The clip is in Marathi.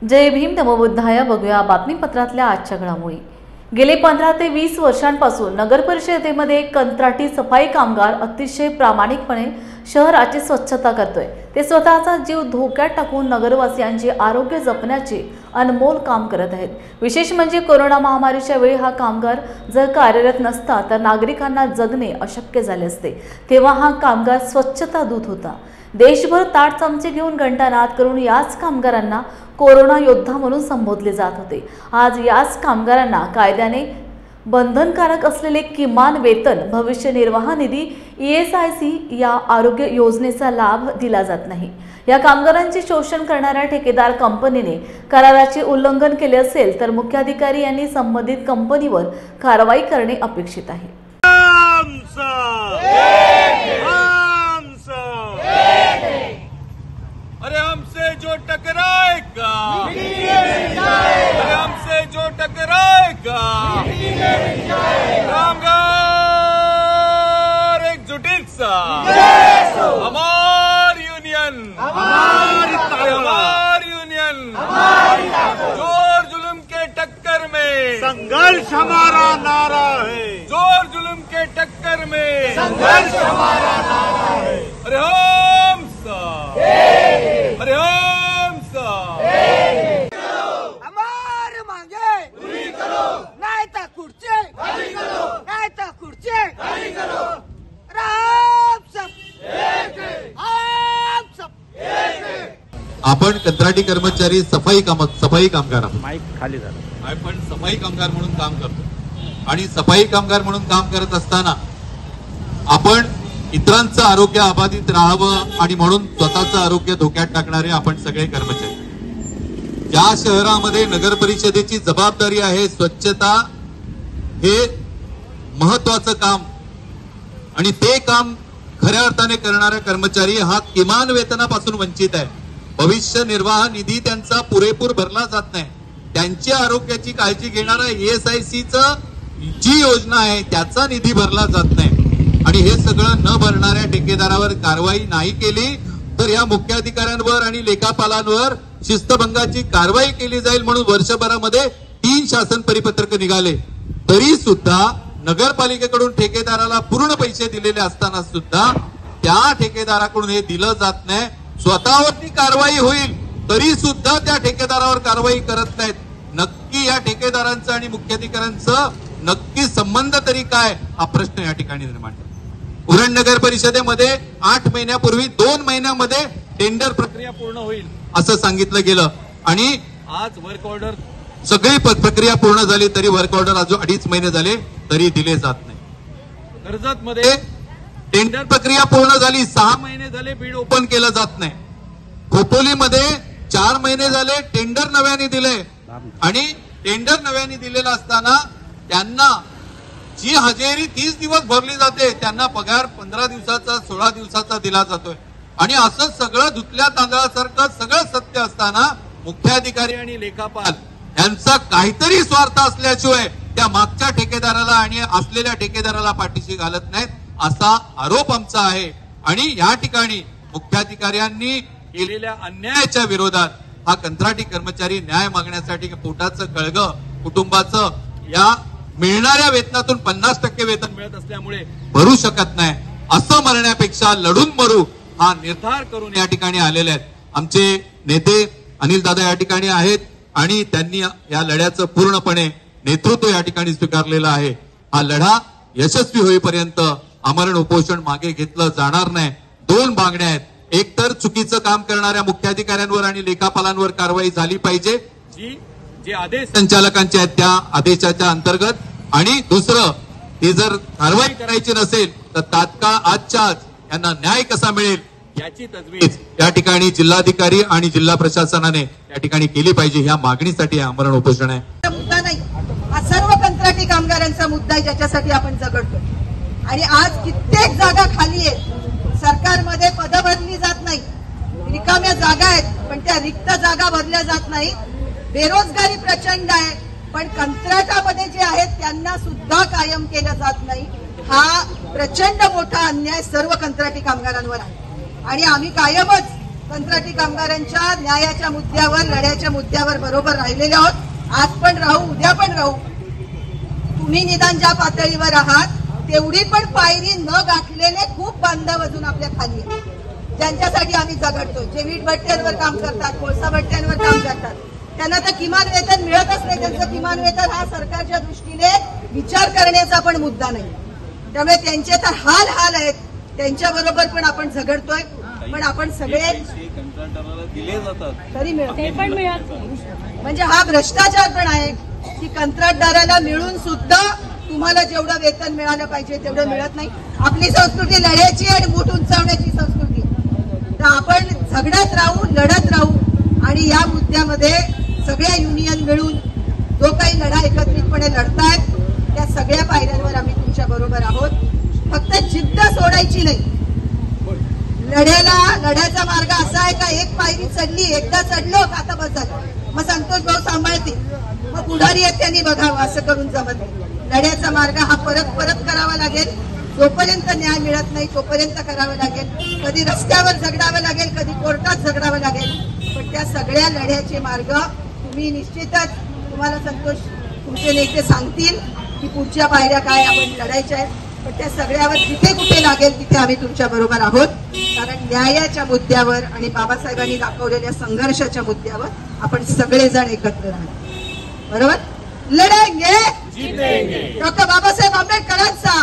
जय भीम नमो बुद्धाय. बघूया बातमीपत्रातल्या आजच्या घडामोडी. गेले 15 ते 20 वर्षांपासून नगर परिषदेमध्ये कंत्राटी सफाई कामगार अतिशय प्रामाणिकपणे शहराची स्वच्छता करतोय. ते स्वतःचा जीव धोक्यात टाकून नगरवासियांचे आरोग्य जपण्याचे अनमोल काम करत आहेत. विशेष म्हणजे कोरोना महामारीच्या वेळी हा कामगार जर कार्यरत नसता तर नागरिकांना जगणे अशक्य झाले असते. तेव्हा हा कामगार स्वच्छता दूत होता. देशभर ताट चमचे घेऊन घंटानाद करून याच कामगारांना कोरोना योद्धा म्हणून संबोधले जात होते. आज याच कामगारांना कायद्याने बंधनकारक असलेले किमान वेतन, भविष्य निर्वाह निधी, ESIC या आरोग्य योजनेचा लाभ दिला जात नाही. या कामगारांचे शोषण करणाऱ्या ठेकेदार कंपनीने कराराचे उल्लंघन केले असेल तर मुख्याधिकारी यांनी संबंधित कंपनीवर कारवाई करणे अपेक्षित आहे. अरे हमसे जो टकराएगा, अरे हमसे जो टकराएगा, कामगार एकजुटीचा, हमारी यूनियन, हमारी यूनियन, जोर जुल्म के टक्कर में संघर्ष हमारा नारा है. जोर जुल्म के टक्कर में संघर्ष हमारा नारा है. अरे हम सा, अरे हम सा, हमारे मांगे पूरी करो, नहीं तो खुर्चे खाली करो, नहीं तो खुर्चे खाली करो. हम सब एक है, हम सब एक है. आपण कंत्राटी कर्मचारी सफाई कामगार आहोत. माईक खाली झालं. आपण सफाई कामगार म्हणून काम करतो आणि सफाई कामगार म्हणून काम करत असताना आपण इतरांचं आरोग्य अबाधित राहावं आणि म्हणून स्वतःचं आरोग्य धोक्यात टाकणारे आपण सगळे कर्मचारी. ज्या शहरामध्ये नगर परिषदेची जबाबदारी आहे स्वच्छता हे महत्वाचं काम आणि ते काम खऱ्या अर्थाने करणारा कर्मचारी हा किमान वेतनापासून वंचित आहे. भविष्य निर्वाह निधी त्यांचा पुरेपूर भरला जात नाही. त्यांच्या आरोग्याची काळजी घेणारा ESICचं जी योजना आहे त्याचा निधी भरला जात नाही आणि हे सगळं न भरणाऱ्या ठेकेदारावर कारवाई नाही केली तर या मुख्याधिकाऱ्यांवर आणि लेखापालांवर शिस्तभंगाची कारवाई केली जाईल म्हणून वर्षभरामध्ये 3 शासन परिपत्रक निघाले. तरी सुद्धा नगरपालिकेकडून ठेकेदाराला पूर्ण पैसे दिलेले असताना सुद्धा त्या ठेकेदाराकडून हे दिलं जात नाही. स्वतःवरती कारवाई होईल तरी सुद्धा त्या ठेकेदारावर कारवाई करत नाहीत. नक्की या ठेकेदारांचं आणि मुख्याधिकाऱ्यांचं नक्की संबंध तरी काय हा प्रश्न या ठिकाणी निर्माण होतो. उरण नगर परिषदेमध्ये 8 महिन्यापूर्वी 2 महिन्यामध्ये टेंडर प्रक्रिया पूर्ण होईल असं सांगितलं गेलं आणि आज वर्क ऑर्डर सगळी प्रक्रिया पूर्ण झाली तरी वर्क ऑर्डर अजून 2.5 महिने झाले तरी दिले जात नाही. कर्जत मध्ये टेंडर प्रक्रिया पूर्ण झाली 6 महिने झाले बीड ओपन केलं जात नाही. खोपोलीमध्ये 4 महिने झाले टेंडर नव्याने दिले आणि टेंडर नव्याने दिलेलं असताना त्यांना जी हजेरी 30 दिवस भरली जाते त्यांना पगार 15 दिवसाचा 16 दिवसाचा दिला जातोय आणि असं सगळं धुतल्या तांदळासारखं सगळं सत्य असताना मुख्याधिकारी आणि लेखापाल यांचा काहीतरी स्वार्थ असल्याशिवाय त्या मागच्या ठेकेदाराला आणि असलेल्या ठेकेदाराला पाठीशी घालत नाहीत असा आरोप आमचा आहे. आणि या ठिकाणी मुख्याधिकाऱ्यांनी केलेल्या अन्यायाच्या विरोधात हा कंत्राटी कर्मचारी न्याय मागण्यासाठी पोटाचं कळगं कुटुंबाचं या मिळणाऱ्या वेतनातून 50% वेतन मिळत असल्यामुळे भरू शकत नाही असं म्हणण्यापेक्षा लढून मरू हा निर्धार करून या ठिकाणी आलेले आहेत. आमचे नेते अनिल दादा या ठिकाणी आहेत आणि त्यांनी या लढ्याचं पूर्णपणे नेतृत्व या ठिकाणी स्वीकारलेलं आहे. हा लढा यशस्वी होईपर्यंत आमरण उपोषण मागे घेतलं जाणार नाही. 2 मागण्या आहेत. एक तर चुकीचं काम करणाऱ्या मुख्याधिकाऱ्यांवर आणि लेखापालांवर कारवाई झाली पाहिजे जे आदेश संचालकांचे आहेत त्या आदेशाच्या अंतर्गत आणि दुसरं ते जर कारवाई करायची नसेल तर तात्काळ आजच्या आज यांना न्याय कसा मिळेल याची तजवीज या ठिकाणी जिल्हाधिकारी आणि जिल्हा प्रशासनाने या ठिकाणी केली पाहिजे. ह्या मागणीसाठी आमरण उपोषण आहे. मुद्दा नाही, हा सर्व कंत्राटी कामगारांचा मुद्दा आहे ज्याच्यासाठी आपण झगडतो. आणि आज कित्येक जागा खाली आहेत. सरकारमध्ये पदं भरली जात नाही, रिकाम्या जागा आहेत पण त्या रिक्त जागा भरल्या जात नाहीत. बेरोजगारी प्रचंड आहे पण कंत्राटामध्ये जे आहेत त्यांना सुद्धा कायम केलं जात नाही. हा प्रचंड मोठा अन्याय सर्व कंत्राटी कामगारांवर आहे आणि आम्ही कायमच कंत्राटी कामगारांच्या न्यायाच्या मुद्द्यावर, लढ्याच्या मुद्द्यावर बरोबर राहिलेले आहोत. आज पण राहू, उद्या पण राहू. तुम्ही निदान ज्या पातळीवर आहात तेवढी पण पायरी न गाठलेले खूप बांधव अजून आपल्या खाली आहेत, ज्यांच्यासाठी आम्ही झगडतो. जे वीट भट्ट्यांवर काम करतात, कोळसा भट्ट्यांवर काम करतात, त्यांना तर किमान वेतन मिळतच नाही. त्यांचं किमान वेतन हा सरकारच्या दृष्टीने विचार करण्याचा पण मुद्दा नाही. त्यामुळे त्यांचे तर हाल हाल आहेत. त्यांच्याबरोबर पण आपण झगडतोय. पण आपण सगळे दिले जातात तरी मिळत म्हणजे हा भ्रष्टाचार पण आहे की कंत्राटदाराला मिळून सुद्धा तुम्हाला जेवढं वेतन मिळालं पाहिजे तेवढं मिळत नाही. आपली संस्कृती लढ्याची आणि मूठ उंचावण्याची संस्कृती. तर आपण झगडत राहू, लढत राहू आणि या मुद्द्यामध्ये सगळ्या युनियन मिळून जो काही लढा एकत्रितपणे लढतायत त्या सगळ्या पायऱ्यांवर आम्ही तुमच्या बरोबर आहोत. फक्त जिद्द सोडायची नाही. लढ्याचा मार्ग असा आहे का एक पायरी चढली, एकदा चढलो का आता बस झालं, मग संतोष भाऊ सांभाळतील, मग पुढारी आहेत त्यांनी बघावं, असं करून जमत नाही. लढ्याचा मार्ग हा परत परत करावा लागेल. जोपर्यंत न्याय मिळत नाही तोपर्यंत करावं लागेल. कधी रस्त्यावर झगडावं लागेल, कधी कोर्टात झगडावं लागेल. पण त्या सगळ्या लढ्याचे मार्ग तुम्ही निश्चितच, तुम्हाला संतोष तुमचे नेते सांगतील की पुढच्या पायऱ्या काय आपण लढायच्या आहेत. पण त्या सगळ्यावर जिथे कुठे लागेल तिथे आम्ही तुमच्या बरोबर आहोत. कारण न्यायाच्या मुद्द्यावर आणि बाबासाहेबांनी दाखवलेल्या संघर्षाच्या मुद्द्यावर आपण सगळेजण एकत्र राहतो. बरोबर? लढेंगे, डॉक्टर बाबासाहेब आंबेडकरांचा